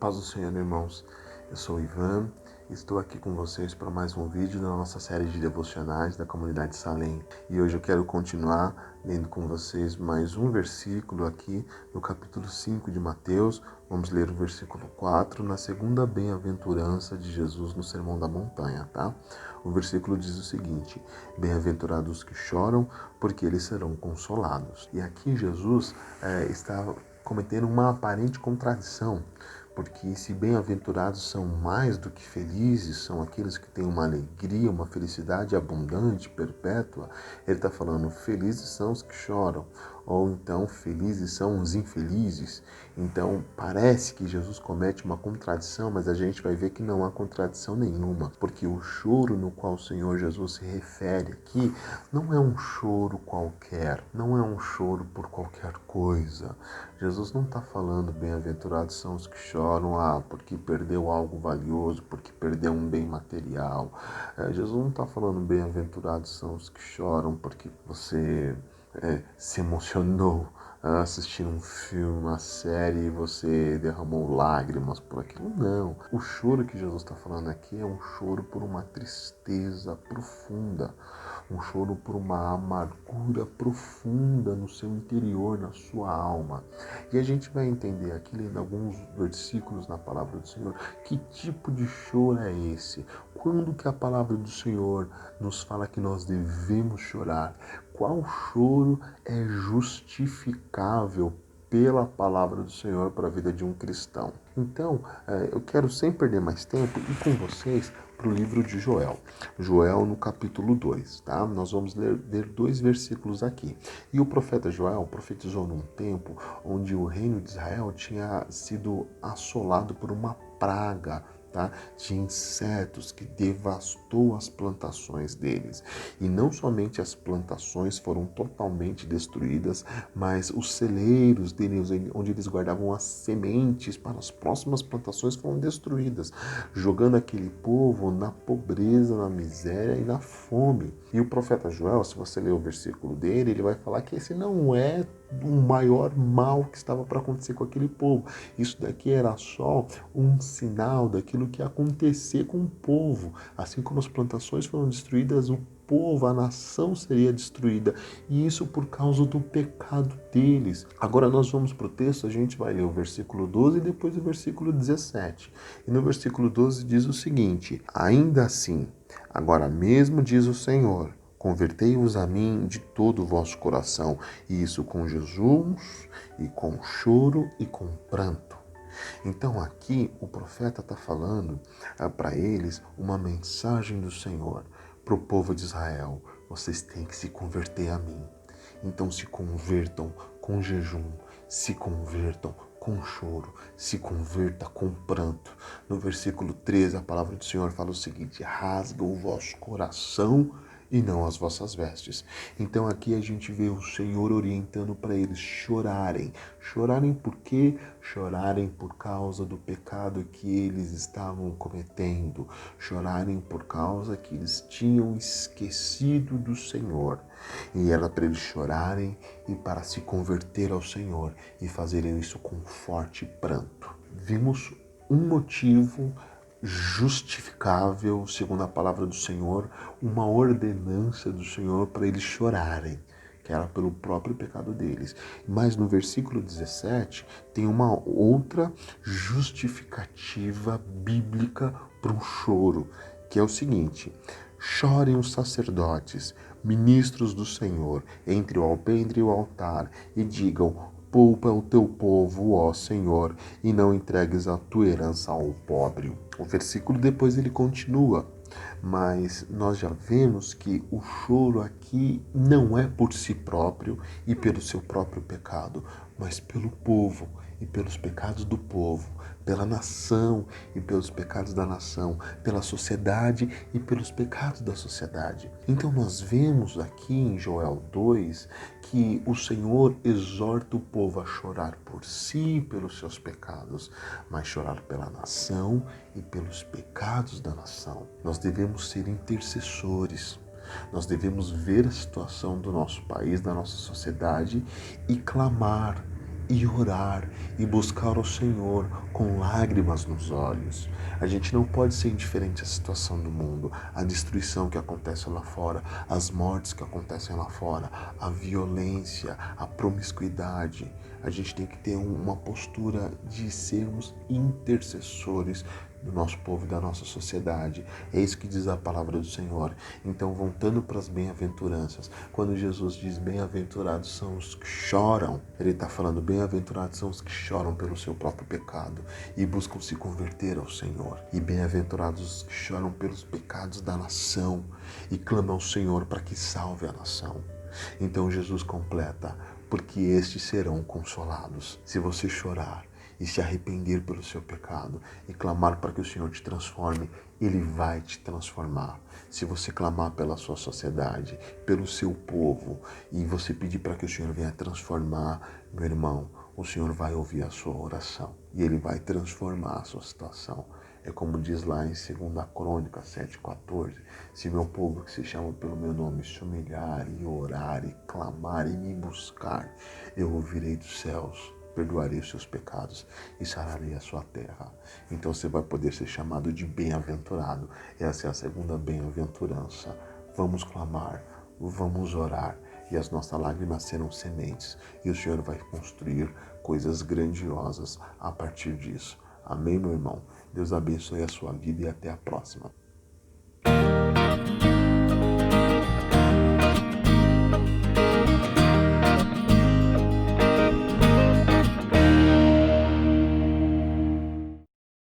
paz do Senhor, irmãos. Eu sou o Ivan, estou aqui com vocês para mais um vídeo da nossa série de devocionais da comunidade Salem. E hoje eu quero continuar lendo com vocês mais um versículo aqui no capítulo 5 de Mateus. Vamos ler o versículo 4 na segunda bem-aventurança de Jesus no Sermão da Montanha, tá? O versículo diz o seguinte: bem-aventurados os que choram, porque eles serão consolados. E aqui Jesus está cometendo uma aparente contradição, porque se bem-aventurados são mais do que felizes, são aqueles que têm uma alegria, uma felicidade abundante, perpétua, ele está falando, felizes são os que choram, ou então felizes são os infelizes. Então parece que Jesus comete uma contradição, mas a gente vai ver que não há contradição nenhuma, porque o choro no qual o Senhor Jesus se refere aqui não é um choro qualquer, não é um choro por qualquer coisa. Jesus não está falando bem-aventurados são os que choram, porque perdeu algo valioso, porque perdeu um bem material. Jesus não está falando bem-aventurados são os que choram porque você se emocionou assistindo um filme, uma série, e você derramou lágrimas por aquilo. Não. O choro que Jesus está falando aqui é um choro por uma tristeza profunda, um choro por uma amargura profunda no seu interior, na sua alma. E a gente vai entender aqui, lendo alguns versículos na palavra do Senhor, que tipo de choro é esse? Quando que a palavra do Senhor nos fala que nós devemos chorar? Qual choro é justificável pela palavra do Senhor para a vida de um cristão? Então, eu quero, sem perder mais tempo, ir com vocês para o livro de Joel. Joel no capítulo 2, tá? Nós vamos ler 2 versículos aqui. E o profeta Joel profetizou num tempo onde o reino de Israel tinha sido assolado por uma praga, tá? De insetos que devastou as plantações deles. E não somente as plantações foram totalmente destruídas, mas os celeiros deles, onde eles guardavam as sementes para as próximas plantações, foram destruídas, jogando aquele povo na pobreza, na miséria e na fome. E o profeta Joel, se você ler o versículo dele, ele vai falar que esse não é o maior mal que estava para acontecer com aquele povo. Isso daqui era só um sinal daquilo que ia acontecer com o povo. Assim como as plantações foram destruídas, o povo, a nação seria destruída. E isso por causa do pecado deles. Agora nós vamos para o texto, a gente vai ler o versículo 12 e depois o versículo 17. E no versículo 12 diz o seguinte: ainda assim, agora mesmo diz o Senhor, convertei-vos a mim de todo o vosso coração, e isso com jejuns, e com choro, e com pranto. Então aqui o profeta está falando para eles uma mensagem do Senhor, para o povo de Israel: vocês têm que se converter a mim. Então se convertam com jejum, se convertam com choro, se converta com pranto. No versículo 13 a palavra do Senhor fala o seguinte: rasga o vosso coração e não as vossas vestes. Então aqui a gente vê o Senhor orientando para eles chorarem. Chorarem por quê? Chorarem por causa do pecado que eles estavam cometendo. Chorarem por causa que eles tinham esquecido do Senhor. E era para eles chorarem e para se converter ao Senhor e fazerem isso com forte pranto. Vimos um motivo justificável, segundo a palavra do Senhor, uma ordenança do Senhor para eles chorarem, que era pelo próprio pecado deles. Mas no versículo 17 tem uma outra justificativa bíblica para o choro, que é o seguinte: chorem os sacerdotes, ministros do Senhor, entre o alpendre e o altar, e digam: poupa o teu povo, ó Senhor, e não entregues a tua herança ao pobre. O versículo depois ele continua, mas nós já vemos que o choro aqui não é por si próprio e pelo seu próprio pecado, mas pelo povo e pelos pecados do povo, pela nação e pelos pecados da nação, pela sociedade e pelos pecados da sociedade. Então nós vemos aqui em Joel 2 que o Senhor exorta o povo a chorar por si e pelos seus pecados, mas chorar pela nação e pelos pecados da nação. Nós devemos ser intercessores. Nós devemos ver a situação do nosso país, da nossa sociedade e clamar e orar e buscar o Senhor com lágrimas nos olhos. A gente não pode ser indiferente à situação do mundo, à destruição que acontece lá fora, às mortes que acontecem lá fora, à violência, à promiscuidade. A gente tem que ter uma postura de sermos intercessores do nosso povo e da nossa sociedade. É isso que diz a palavra do Senhor. Então, voltando para as bem-aventuranças, quando Jesus diz bem-aventurados são os que choram, ele está falando bem-aventurados são os que choram pelo seu próprio pecado e buscam se converter ao Senhor. E bem-aventurados os que choram pelos pecados da nação e clamam ao Senhor para que salve a nação. Então Jesus completa, porque estes serão consolados. Se você chorar e se arrepender pelo seu pecado e clamar para que o Senhor te transforme, Ele vai te transformar. Se você clamar pela sua sociedade, pelo seu povo, e você pedir para que o Senhor venha transformar, meu irmão, o Senhor vai ouvir a sua oração e Ele vai transformar a sua situação. É como diz lá em 2 Crônicas 7,14, se meu povo que se chama pelo meu nome se humilhar e orar e clamar e me buscar, eu ouvirei dos céus, perdoarei os seus pecados e sararei a sua terra. Então você vai poder ser chamado de bem-aventurado. Essa é a segunda bem-aventurança. Vamos clamar, vamos orar e as nossas lágrimas serão sementes e o Senhor vai construir coisas grandiosas a partir disso. Amém, meu irmão? Deus abençoe a sua vida e até a próxima.